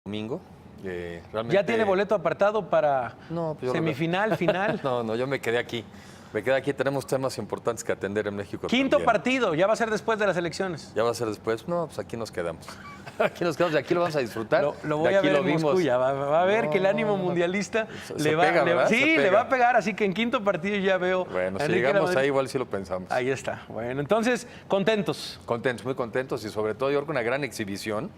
domingo. Realmente... ¿Ya tiene boleto apartado para No, pues semifinal, final? No, yo me quedé aquí. Tenemos temas importantes que atender en México. Quinto también. partido, ya va a ser después de las elecciones. Ya va a ser después. No, pues aquí nos quedamos. Aquí nos quedamos y aquí lo vamos a disfrutar. Lo voy a ver en Moscú, ya va a ver No, que el ánimo mundialista le va a pegar, así que en quinto partido ya veo. Bueno, si llegamos ahí igual sí lo pensamos. Ahí está. Bueno, entonces, contentos. Contentos, muy contentos y sobre todo yo creo que una gran exhibición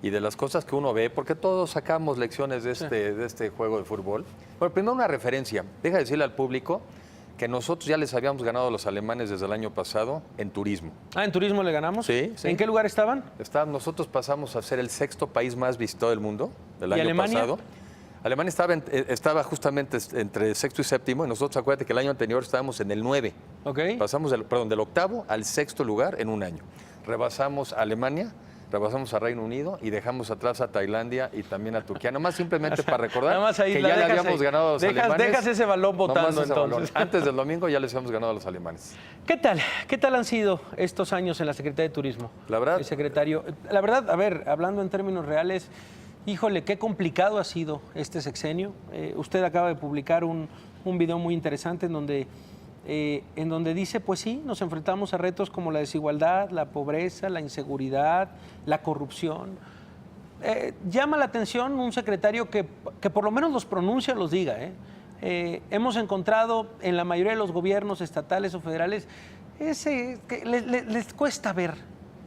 y de las cosas que uno ve, porque todos sacamos lecciones de este juego de fútbol. Bueno, primero una referencia. Deja de decirle al público que nosotros ya les habíamos ganado a los alemanes desde el año pasado en turismo. Ah, ¿en turismo le ganamos? Sí. ¿En qué lugar estaban? Nosotros pasamos a ser el sexto país más visitado del mundo del año Alemania? pasado. Alemania estaba justamente entre sexto y séptimo, y nosotros, acuérdate que el año anterior estábamos en el 9. Okay. Pasamos del octavo al sexto lugar en un año. Rebasamos a Alemania, rebasamos a Reino Unido y dejamos atrás a Tailandia y también a Turquía. Nomás simplemente para recordar que ya le habíamos ganado a los alemanes. Dejas ese balón botando entonces. Antes del domingo ya les habíamos ganado a los alemanes. ¿Qué tal? ¿Qué tal han sido estos años en la Secretaría de Turismo? La verdad... El secretario, la verdad, a ver, hablando en términos reales, híjole, qué complicado ha sido este sexenio. Usted acaba de publicar un video muy interesante en donde dice, pues sí, nos enfrentamos a retos como la desigualdad, la pobreza, la inseguridad, la corrupción. Llama la atención un secretario que por lo menos los pronuncia, los diga. Hemos encontrado en la mayoría de los gobiernos estatales o federales que les cuesta ver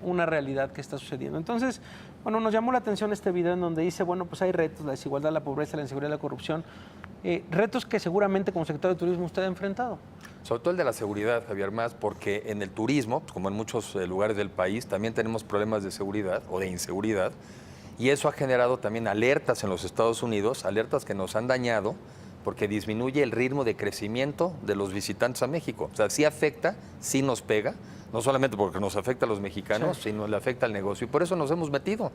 una realidad que está sucediendo. Entonces, bueno, nos llamó la atención este video en donde dice, bueno, pues hay retos, la desigualdad, la pobreza, la inseguridad, la corrupción, retos que seguramente como secretario de Turismo usted ha enfrentado. Sobre todo el de la seguridad, Javier, más porque en el turismo, pues como en muchos lugares del país, también tenemos problemas de seguridad o de inseguridad, y eso ha generado también alertas en los Estados Unidos, alertas que nos han dañado porque disminuye el ritmo de crecimiento de los visitantes a México. O sea, sí afecta, sí nos pega, no solamente porque nos afecta a los mexicanos, sino le afecta al negocio. Y por eso nos hemos metido.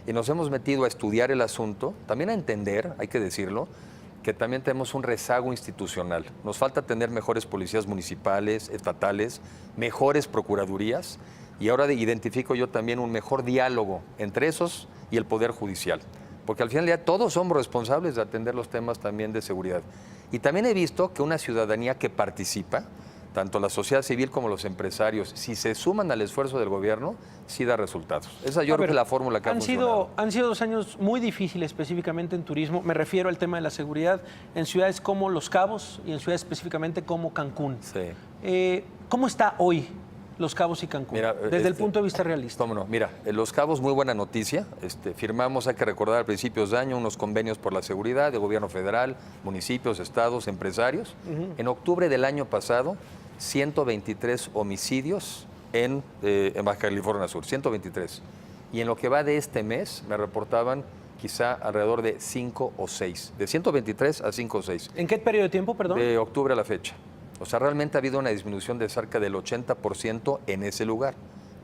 Y nos hemos metido a estudiar el asunto, también a entender, hay que decirlo, que también tenemos un rezago institucional. Nos falta tener mejores policías municipales, estatales, mejores procuradurías, y ahora identifico yo también un mejor diálogo entre esos y el Poder Judicial. Porque al final del día todos somos responsables de atender los temas también de seguridad. Y también he visto que una ciudadanía que participa, tanto la sociedad civil como los empresarios, si se suman al esfuerzo del gobierno, sí da resultados. Esa yo creo que es la fórmula que ha funcionado. Han sido 2 años muy difíciles, específicamente en turismo. Me refiero al tema de la seguridad en ciudades como Los Cabos y en ciudades específicamente como Cancún. Sí. ¿Cómo está hoy Los Cabos y Cancún, mira, desde el punto de vista realista? ¿Cómo no? Mira, en Los Cabos, muy buena noticia. Firmamos, hay que recordar, a principios de año, unos convenios por la seguridad de gobierno federal, municipios, estados, empresarios. En octubre del año pasado, 123 homicidios en Baja California Sur, 123. Y en lo que va de este mes, me reportaban quizá alrededor de 5 o 6. De 123 a 5 o 6. ¿En qué periodo de tiempo, perdón? De octubre a la fecha. O sea, realmente ha habido una disminución de cerca del 80% en ese lugar.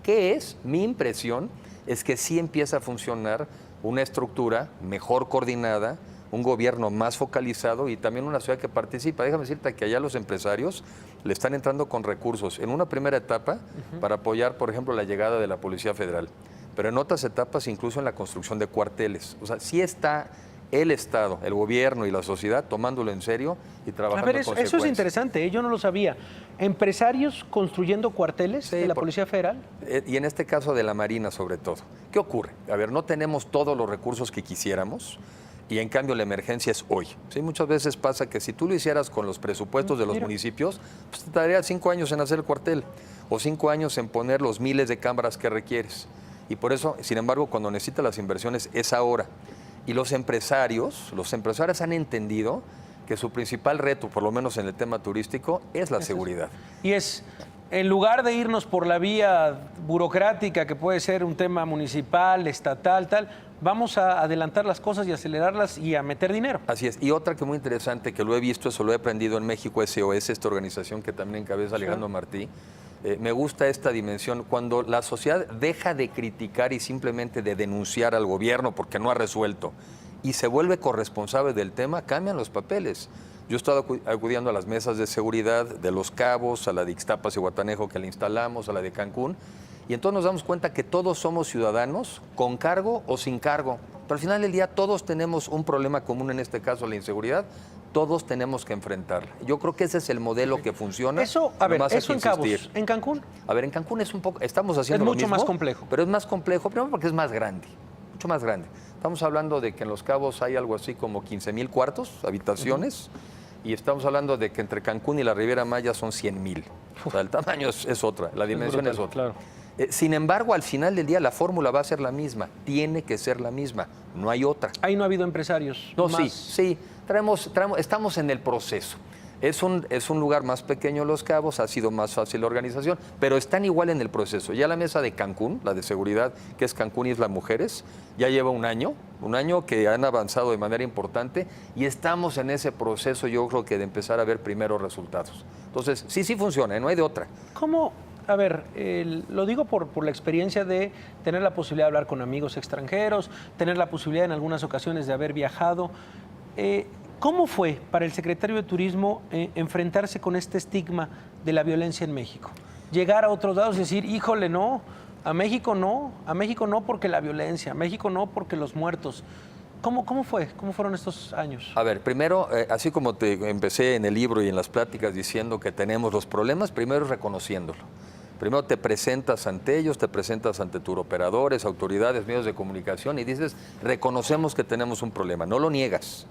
¿Qué es? Mi impresión es que sí empieza a funcionar una estructura mejor coordinada, un gobierno más focalizado y también una ciudad que participa. Déjame decirte que allá los empresarios le están entrando con recursos en una primera etapa para apoyar, por ejemplo, la llegada de la Policía Federal, pero en otras etapas incluso en la construcción de cuarteles. O sea, sí está el Estado, el gobierno y la sociedad tomándolo en serio y trabajando en consecuencia. Eso es interesante, yo no lo sabía. ¿Empresarios construyendo cuarteles de la Policía Federal? Y en este caso de la Marina sobre todo. ¿Qué ocurre? A ver, no tenemos todos los recursos que quisiéramos y en cambio la emergencia es hoy. ¿Sí? Muchas veces pasa que si tú lo hicieras con los presupuestos de los municipios, pues te daría 5 años en hacer el cuartel o 5 años en poner los miles de cámaras que requieres. Y por eso, sin embargo, cuando necesitas las inversiones es ahora. Y los empresarios han entendido que su principal reto, por lo menos en el tema turístico, es la seguridad. Y es, en lugar de irnos por la vía burocrática, que puede ser un tema municipal, estatal, tal, vamos a adelantar las cosas y acelerarlas y a meter dinero. Así es. Y otra que muy interesante, que lo he visto, eso lo he aprendido en México SOS, esta organización que también encabeza Alejandro Martí. Me gusta esta dimensión, cuando la sociedad deja de criticar y simplemente de denunciar al gobierno porque no ha resuelto y se vuelve corresponsable del tema, cambian los papeles. Yo he estado acudiendo a las mesas de seguridad de Los Cabos, a la de Ixtapas y Guatanejo que le instalamos, a la de Cancún, y entonces nos damos cuenta que todos somos ciudadanos con cargo o sin cargo. pero al final del día todos tenemos un problema común, en este caso la inseguridad, todos tenemos que enfrentarla. Yo creo que ese es el modelo que funciona. Eso, a ver, nomás hay eso que en Cabos, insistir. ¿en Cancún? A ver, en Cancún es un poco, estamos haciendo Es lo mucho mismo, más complejo. pero es más complejo, primero porque es más grande, mucho más grande. Estamos hablando de que en Los Cabos hay algo así como 15,000 cuartos, habitaciones, y estamos hablando de que entre Cancún y la Riviera Maya son 100,000. O sea, el tamaño es otra, la dimensión es brutal, otra. claro. Sin embargo, al final del día la fórmula va a ser la misma, tiene que ser la misma, no hay otra. Ahí no ha habido empresarios. No, más. sí, estamos en el proceso. Es un lugar más pequeño Los Cabos, ha sido más fácil la organización, pero están igual en el proceso. Ya la mesa de Cancún, la de seguridad, que es Cancún Isla Mujeres, ya lleva un año que han avanzado de manera importante y estamos en ese proceso, yo creo que de empezar a ver primeros resultados. Entonces, sí funciona, no hay de otra. ¿Cómo? A ver, lo digo por la experiencia de tener la posibilidad de hablar con amigos extranjeros, tener la posibilidad en algunas ocasiones de haber viajado. ¿Cómo fue para el secretario de Turismo enfrentarse con este estigma de la violencia en México? Llegar a otros lados y decir, híjole, no, a México no porque la violencia, a México no porque los muertos. ¿Cómo fue? ¿Cómo fueron estos años? A ver, primero, así como te empecé en el libro y en las pláticas diciendo que tenemos los problemas, primero reconociéndolo. Primero te presentas ante ellos, te presentas ante turoperadores, autoridades, medios de comunicación y dices, reconocemos que tenemos un problema, no lo niegas,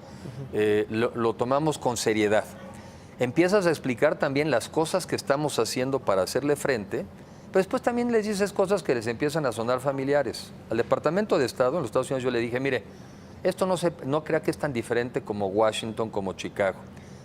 lo tomamos con seriedad. Empiezas a explicar también las cosas que estamos haciendo para hacerle frente, pero después también les dices cosas que les empiezan a sonar familiares. Al Departamento de Estado, en los Estados Unidos, yo le dije, mire, esto no crea que es tan diferente como Washington, como Chicago.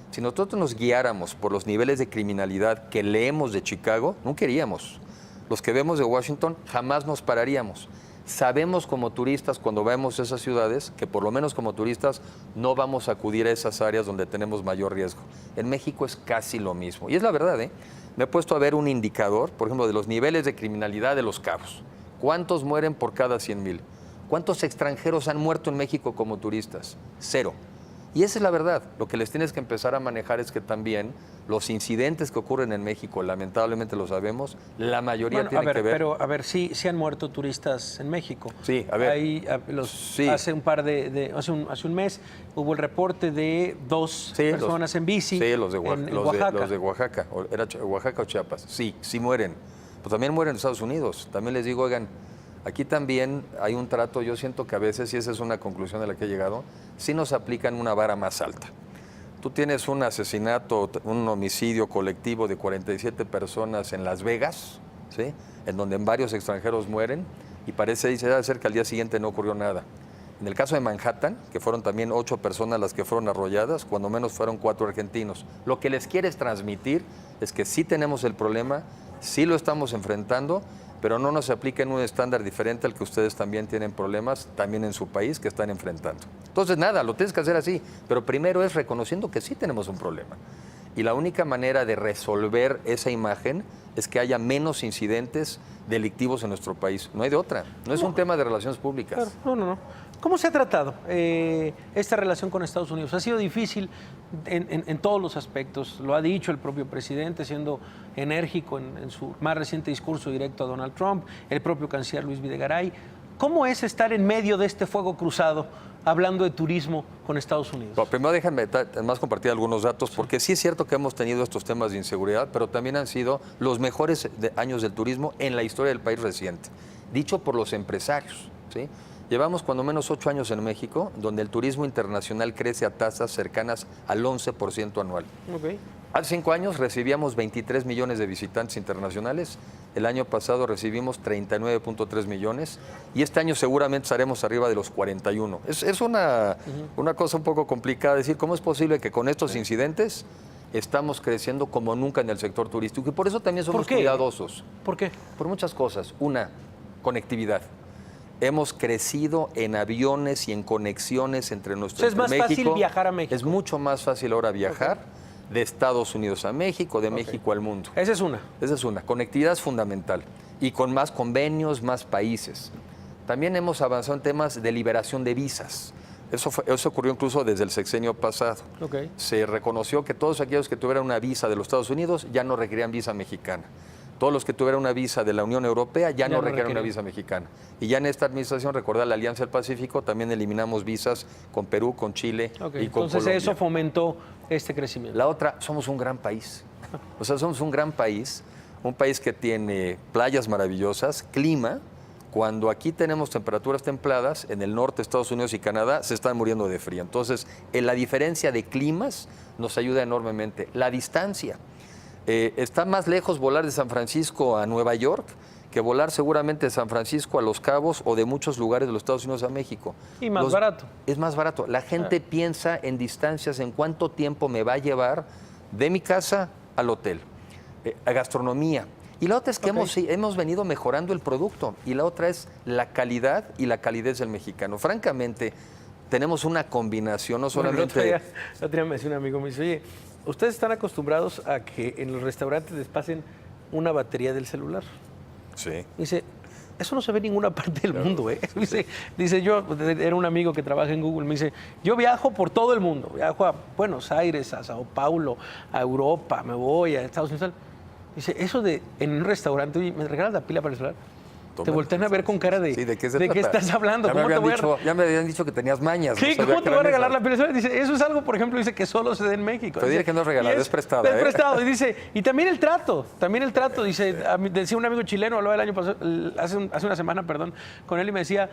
Si nosotros nos guiáramos por los niveles de criminalidad que leemos de Chicago, no queríamos. Los que vemos de Washington jamás nos pararíamos. Sabemos como turistas, cuando vemos esas ciudades, que por lo menos como turistas no vamos a acudir a esas áreas donde tenemos mayor riesgo. En México es casi lo mismo. Y es la verdad, ¿eh? Me he puesto a ver un indicador, por ejemplo, de los niveles de criminalidad de Los Cabos. ¿Cuántos mueren por cada 100,000? ¿Cuántos extranjeros han muerto en México como turistas? 0. Y esa es la verdad. Lo que les tienes que empezar a manejar es que también los incidentes que ocurren en México, lamentablemente lo sabemos, la mayoría tienen que ver... Pero, a ver, sí han muerto turistas en México. Sí, a ver. Sí. Hace un mes hubo el reporte de 2 personas en bici. Sí, los de Oaxaca. Los de Oaxaca. ¿Era Oaxaca o Chiapas? Sí mueren. Pues también mueren en Estados Unidos. También les digo, oigan, aquí también hay un trato, yo siento que a veces, y esa es una conclusión a la que he llegado, sí nos aplican una vara más alta. Tú tienes un asesinato, un homicidio colectivo de 47 personas en Las Vegas, ¿sí? En donde varios extranjeros mueren, y parece ser que al día siguiente no ocurrió nada. En el caso de Manhattan, que fueron también 8 personas las que fueron arrolladas, cuando menos fueron 4 argentinos. Lo que les quieres transmitir es que sí tenemos el problema, sí lo estamos enfrentando, pero no nos apliquen un estándar diferente al que ustedes también tienen problemas, también en su país, que están enfrentando. Entonces, nada, lo tienes que hacer así, pero primero es reconociendo que sí tenemos un problema. Y la única manera de resolver esa imagen es que haya menos incidentes delictivos en nuestro país. No hay de otra. No es un tema de relaciones públicas. Claro, no. ¿Cómo se ha tratado esta relación con Estados Unidos? Ha sido difícil en todos los aspectos. Lo ha dicho el propio presidente, siendo enérgico en su más reciente discurso directo a Donald Trump, el propio canciller Luis Videgaray. ¿Cómo es estar en medio de este fuego cruzado hablando de turismo con Estados Unidos? Bueno, primero déjenme más compartir algunos datos, porque sí es cierto que hemos tenido estos temas de inseguridad, pero también han sido los mejores años del turismo en la historia del país reciente, dicho por los empresarios, ¿sí? Llevamos cuando menos 8 años en México, donde el turismo internacional crece a tasas cercanas al 11% anual. Okay. Hace 5 años recibíamos 23 millones de visitantes internacionales, el año pasado recibimos 39.3 millones y este año seguramente estaremos arriba de los 41. Es una cosa un poco complicada decir cómo es posible que con estos incidentes estamos creciendo como nunca en el sector turístico y por eso también somos cuidadosos. ¿Por qué? Por muchas cosas. Una, conectividad. Hemos crecido en aviones y en conexiones entre nuestros México. Es más fácil viajar a México. Es mucho más fácil ahora viajar de Estados Unidos a México, de México al mundo. Esa es una. Esa es una. Conectividad es fundamental. Y con más convenios, más países. También hemos avanzado en temas de liberación de visas. Eso ocurrió incluso desde el sexenio pasado. Se reconoció que todos aquellos que tuvieran una visa de los Estados Unidos ya no requerían visa mexicana. Todos los que tuvieran una visa de la Unión Europea ya no requieren una requieren. visa mexicana. Y ya en esta administración, recordar la Alianza del Pacífico, también eliminamos visas con Perú, con Chile Ok, y con entonces Colombia. eso fomentó este crecimiento. La otra, somos un gran país. O sea, somos un gran país, un país que tiene playas maravillosas, clima. Cuando aquí tenemos temperaturas templadas, en el norte de Estados Unidos y Canadá se están muriendo de frío. Entonces, en la diferencia de climas nos ayuda enormemente. La distancia. Está más lejos volar de San Francisco a Nueva York que volar seguramente de San Francisco a Los Cabos o de muchos lugares de los Estados Unidos a México. Y más barato. Es más barato. La gente piensa en distancias, en cuánto tiempo me va a llevar de mi casa al hotel, a gastronomía. Y la otra es que hemos venido mejorando el producto. Y la otra es la calidad y la calidez del mexicano. Francamente, tenemos una combinación, no solamente... El otro día me decía un amigo, me dice, oye, ustedes están acostumbrados a que en los restaurantes les pasen una batería del celular. Sí. Dice, eso no se ve en ninguna parte del mundo, ¿eh? Dice, yo, era un amigo que trabaja en Google, me dice, yo viajo por todo el mundo, viajo a Buenos Aires, a Sao Paulo, a Europa, me voy a Estados Unidos. Dice, eso de en un restaurante, oye, ¿me regalas la pila para el celular? Te voltean a ver con cara de, Sí, ¿de qué se ¿de qué trata? estás hablando? Ya ya me habían dicho que tenías mañas. Sí, no sabía ¿cómo que te voy a eran regalar esas. la pila? Dice, eso es algo, por ejemplo, dice que solo se da en México. Pero dice que no es regalada, es prestada, Es ¿eh? prestado. Y dice, y también el trato, dice, decía un amigo chileno, hablaba el año pasado, hace una semana, perdón, con él y me decía,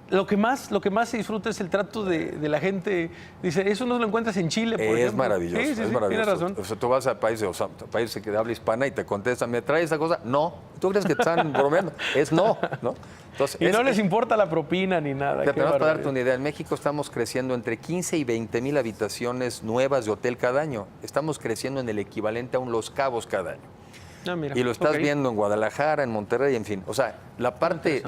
lo que más se disfruta es el trato de la gente. Dice, eso no lo encuentras en Chile, por ejemplo. Es maravilloso, Sí, es maravilloso. tiene razón. O sea, tú vas a países que habla hispana y te contestan, ¿me traes esa cosa? No. ¿Tú crees que están bromeando? Es no, ¿no? Entonces, Y no les importa la propina ni nada. Pero Qué para darte barbaridad. una idea, en México estamos creciendo entre 15 y 20 mil habitaciones nuevas de hotel cada año. Estamos creciendo en el equivalente a un Los Cabos cada año. Ah, mira, Y lo estás ok. viendo en Guadalajara, en Monterrey, en fin. O sea, la parte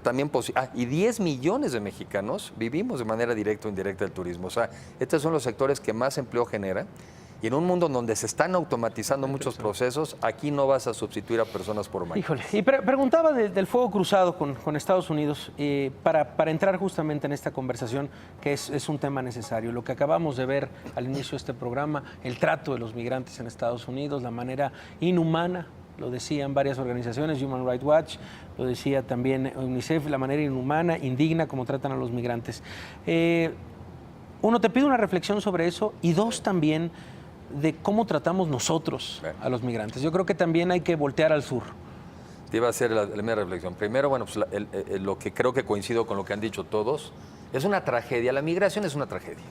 también positiva. Y 10 millones de mexicanos vivimos de manera directa o indirecta del turismo. O sea, estos son los sectores que más empleo generan. Y en un mundo donde se están automatizando muchos procesos, aquí no vas a sustituir a personas por máquinas. Híjole, y preguntaba del fuego cruzado con Estados Unidos para entrar justamente en esta conversación que es un tema necesario. Lo que acabamos de ver al inicio de este programa, el trato de los migrantes en Estados Unidos, la manera inhumana, lo decían varias organizaciones, Human Rights Watch, lo decía también UNICEF, la manera inhumana, indigna como tratan a los migrantes. Uno, te pide una reflexión sobre eso y dos, también de cómo tratamos nosotros a los migrantes. Yo creo que también hay que voltear al sur. Te iba a hacer la primera reflexión. Primero, bueno, pues lo que creo que coincido con lo que han dicho todos, es una tragedia. La migración es una tragedia.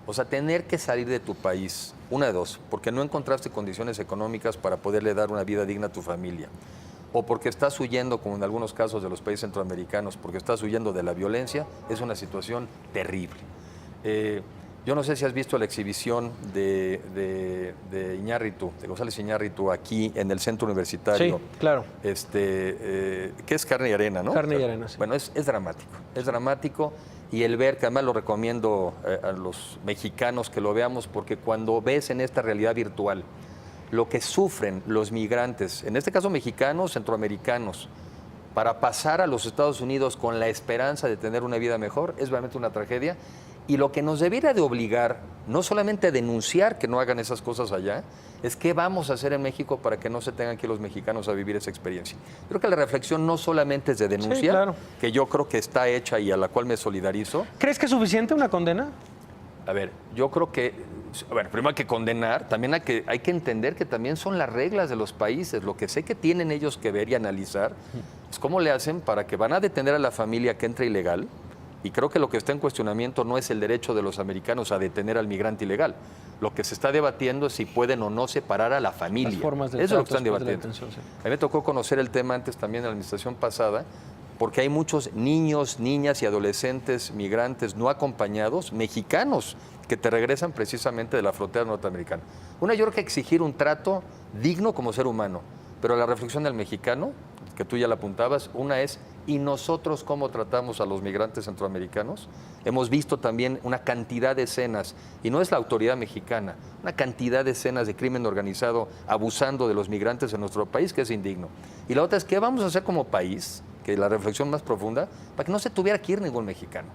O sea, tener que salir de tu país, una de dos, porque no encontraste condiciones económicas para poderle dar una vida digna a tu familia, o porque estás huyendo, como en algunos casos de los países centroamericanos, porque estás huyendo de la violencia, es una situación terrible. Yo no sé si has visto la exhibición de Iñárritu, de González Iñárritu, aquí en el centro universitario. Sí, claro. Que es Carne y Arena, ¿no? Carne y Arena, sí. Bueno, es dramático. Y el ver, que además lo recomiendo a los mexicanos que lo veamos, porque cuando ves en esta realidad virtual lo que sufren los migrantes, en este caso mexicanos, centroamericanos, para pasar a los Estados Unidos con la esperanza de tener una vida mejor, es realmente una tragedia. Y lo que nos debiera de obligar, no solamente a denunciar que no hagan esas cosas allá, es qué vamos a hacer en México para que no se tengan que ir los mexicanos a vivir esa experiencia. Creo que la reflexión no solamente es de denuncia, Sí, claro. que yo creo que está hecha y a la cual me solidarizo. ¿Crees que es suficiente una condena? A ver, yo creo que, bueno, primero hay que condenar, también hay que entender que también son las reglas de los países. Lo que sé que tienen ellos que ver y analizar es cómo le hacen para que van a detener a la familia que entra ilegal. Y creo que lo que está en cuestionamiento no es el derecho de los americanos a detener al migrante ilegal. Lo que se está debatiendo es si pueden o no separar a la familia. Las formas del Eso es lo que trato están después de la debatiendo. detención, sí. A mí me tocó conocer el tema antes también en la administración pasada, porque hay muchos niños, niñas y adolescentes migrantes no acompañados, mexicanos, que te regresan precisamente de la frontera norteamericana. Una, yo creo que exigir un trato digno como ser humano, pero la reflexión del mexicano, que tú ya la apuntabas, una es, ¿y nosotros cómo tratamos a los migrantes centroamericanos? Hemos visto también una cantidad de escenas, y no es la autoridad mexicana, una cantidad de escenas de crimen organizado abusando de los migrantes en nuestro país, que es indigno. Y la otra es, ¿qué vamos a hacer como país? Que la reflexión más profunda, para que no se tuviera que ir ningún mexicano.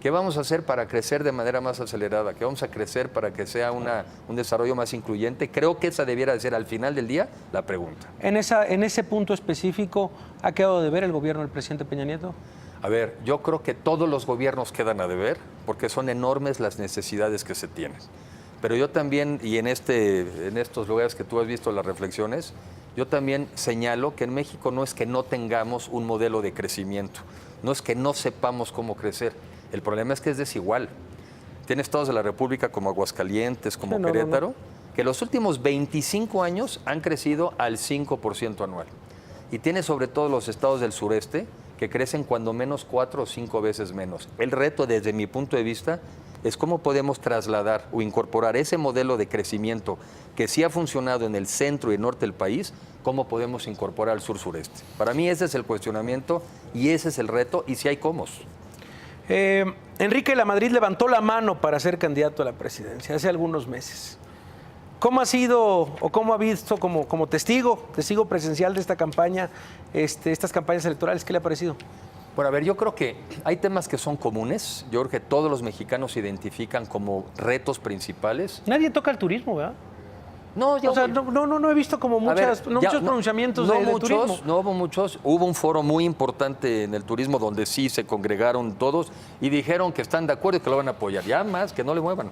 ¿Qué vamos a hacer para crecer de manera más acelerada? ¿Qué vamos a crecer para que sea un desarrollo más incluyente? Creo que esa debiera de ser al final del día la pregunta. En ese punto específico, ¿ha quedado de ver el gobierno del presidente Peña Nieto? A ver, yo creo que todos los gobiernos quedan a deber porque son enormes las necesidades que se tienen. Pero yo también, y en estos lugares que tú has visto las reflexiones, yo también señalo que en México no es que no tengamos un modelo de crecimiento, no es que no sepamos cómo crecer. El problema es que es desigual. Tiene estados de la República como Aguascalientes, como Querétaro, que los últimos 25 años han crecido al 5% anual. Y tiene sobre todo los estados del sureste, que crecen cuando menos 4 o 5 veces menos. El reto, desde mi punto de vista, es cómo podemos trasladar o incorporar ese modelo de crecimiento que sí ha funcionado en el centro y norte del país, cómo podemos incorporar al sur-sureste. Para mí ese es el cuestionamiento y ese es el reto, y si hay cómo. Enrique de la Madrid levantó la mano para ser candidato a la presidencia hace algunos meses. ¿Cómo ha sido o cómo ha visto como testigo presencial de esta campaña, estas campañas electorales? ¿Qué le ha parecido? Bueno, a ver, yo creo que hay temas que son comunes. Yo creo que todos los mexicanos se identifican como retos principales. Nadie toca el turismo, ¿verdad? No, yo, o sea, no he visto como muchos pronunciamientos de turismo. No hubo muchos. Hubo un foro muy importante en el turismo donde sí se congregaron todos y dijeron que están de acuerdo y que lo van a apoyar. Ya más, que no le muevan.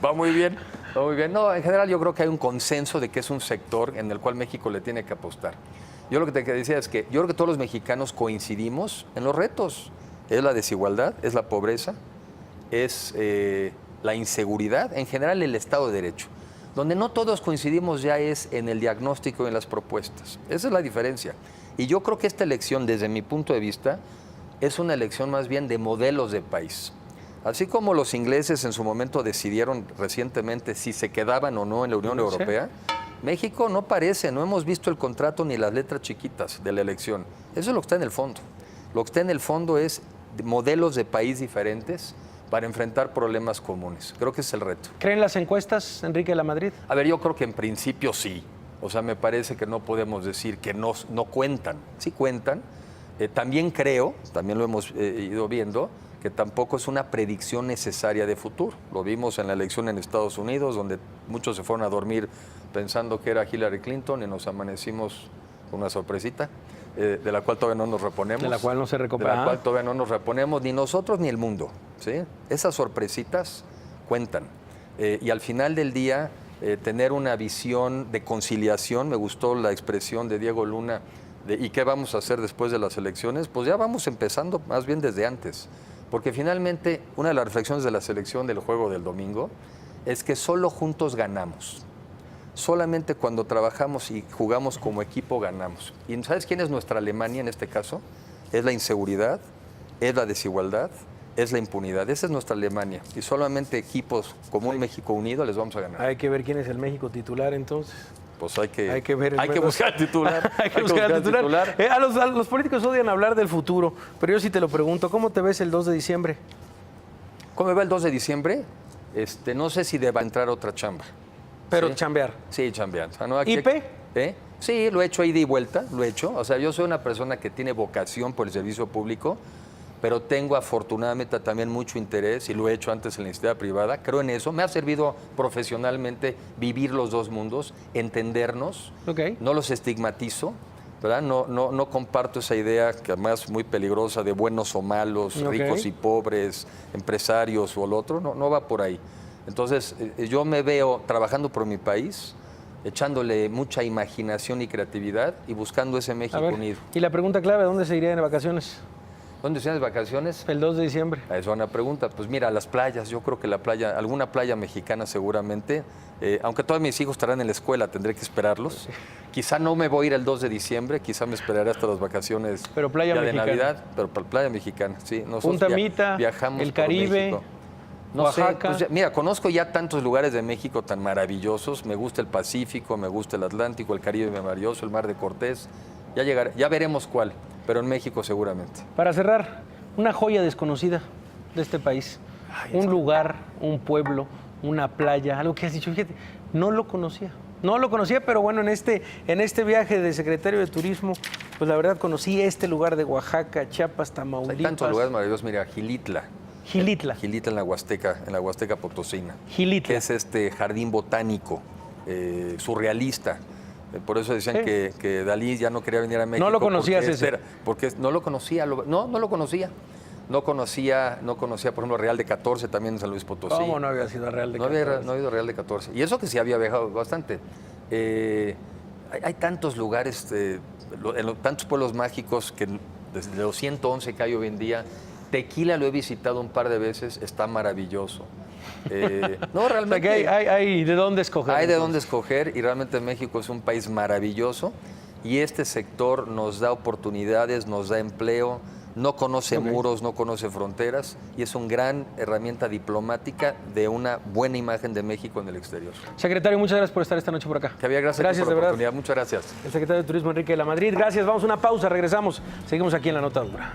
Va muy bien, va muy bien. No, en general yo creo que hay un consenso de que es un sector en el cual México le tiene que apostar. Yo lo que te decía es que yo creo que todos los mexicanos coincidimos en los retos. Es la desigualdad, es la pobreza, es la inseguridad, en general el Estado de Derecho. Donde no todos coincidimos ya es en el diagnóstico y en las propuestas. Esa es la diferencia. Y yo creo que esta elección, desde mi punto de vista, es una elección más bien de modelos de país. Así como los ingleses en su momento decidieron recientemente si se quedaban o no en la Unión Europea, México no parece, no hemos visto el contrato ni las letras chiquitas de la elección. Eso es lo que está en el fondo. Lo que está en el fondo es modelos de país diferentes para enfrentar problemas comunes. Creo que es el reto. ¿Creen las encuestas, Enrique de la Madrid? A ver, yo creo que en principio sí. O sea, me parece que no podemos decir que no cuentan. Sí cuentan. También creo, también lo hemos ido viendo, que tampoco es una predicción necesaria de futuro. Lo vimos en la elección en Estados Unidos, donde muchos se fueron a dormir pensando que era Hillary Clinton y nos amanecimos con una sorpresita. De la cual todavía no nos reponemos. De la cual no se recupera. De la cual todavía no nos reponemos, ni nosotros ni el mundo. ¿Sí? Esas sorpresitas cuentan. Y al final del día, tener una visión de conciliación, me gustó la expresión de Diego Luna, ¿y qué vamos a hacer después de las elecciones? Pues ya vamos empezando más bien desde antes. Porque finalmente, una de las reflexiones de la selección del juego del domingo es que solo juntos ganamos. Solamente cuando trabajamos y jugamos como equipo ganamos. ¿Y sabes quién es nuestra Alemania en este caso? Es la inseguridad, es la desigualdad, es la impunidad. Esa es nuestra Alemania. Y solamente equipos como un México unido les vamos a ganar. Hay que ver quién es el México titular entonces. Pues hay que buscar titular. Hay que buscar el titular. A los políticos odian hablar del futuro, pero yo sí te lo pregunto, ¿cómo te ves el 2 de diciembre? ¿Cómo me va el 2 de diciembre? No sé si deba entrar otra chamba. Pero ¿sí? chambear. Sí, chambear. O sea, no, aquí, ¿IP? Sí, lo he hecho ida y vuelta, lo he hecho. O sea, yo soy una persona que tiene vocación por el servicio público, pero tengo afortunadamente también mucho interés, y lo he hecho antes en la iniciativa privada. Creo en eso. Me ha servido profesionalmente vivir los dos mundos, entendernos. Okay. No los estigmatizo, ¿verdad? No comparto esa idea, que además es muy peligrosa, de buenos o malos, ricos y pobres, empresarios o el otro. No va por ahí. Entonces, yo me veo trabajando por mi país, echándole mucha imaginación y creatividad y buscando ese México unido. Y la pregunta clave, ¿dónde se iría de vacaciones? ¿Dónde se irían de vacaciones? El 2 de diciembre. Es una pregunta. Pues mira, las playas, yo creo que la playa, alguna playa mexicana seguramente, aunque todos mis hijos estarán en la escuela, tendré que esperarlos. Quizá no me voy a ir el 2 de diciembre, quizá me esperaré hasta las vacaciones pero playa ya de mexicana. Navidad, pero para playa mexicana, sí. Nosotros Punta Mita, viajamos el Caribe. No Oaxaca. sé, pues mira, conozco ya tantos lugares de México tan maravillosos. Me gusta el Pacífico, me gusta el Atlántico, el Caribe maravilloso, el Mar de Cortés. Ya veremos cuál, pero en México seguramente. Para cerrar, una joya desconocida de este país. Un lugar, un pueblo, una playa, algo que has dicho, fíjate, no lo conocía. No lo conocía, pero bueno, en este viaje de secretario de Turismo, pues la verdad conocí este lugar de Oaxaca, Chiapas, Tamaulipas. Hay tantos lugares maravillosos, mira, Gilitla. Gilitla. Gilitla en la Huasteca Potosina. Gilitla. Que es este jardín botánico surrealista. Por eso decían Sí. que Dalí ya no quería venir a México. No lo conocías porque ese. porque no lo conocía. No lo conocía. No conocía, por ejemplo, Real de 14 también en San Luis Potosí. ¿Cómo no había sido Real de No 14? no había ido Real de 14. Y eso que sí había viajado bastante. Hay tantos lugares, tantos pueblos mágicos que desde los 111 que hay hoy en día, Tequila lo he visitado un par de veces, está maravilloso. No, realmente. O sea, que hay de dónde escoger. Hay de entonces. dónde escoger y realmente México es un país maravilloso y este sector nos da oportunidades, nos da empleo, no conoce muros, no conoce fronteras y es una gran herramienta diplomática de una buena imagen de México en el exterior. Secretario, muchas gracias por estar esta noche por acá. Javier, gracias a ti por de la verdad. oportunidad. Muchas gracias. El secretario de Turismo, Enrique de la Madrid. Gracias, vamos a una pausa, regresamos. Seguimos aquí en La Nota Dura.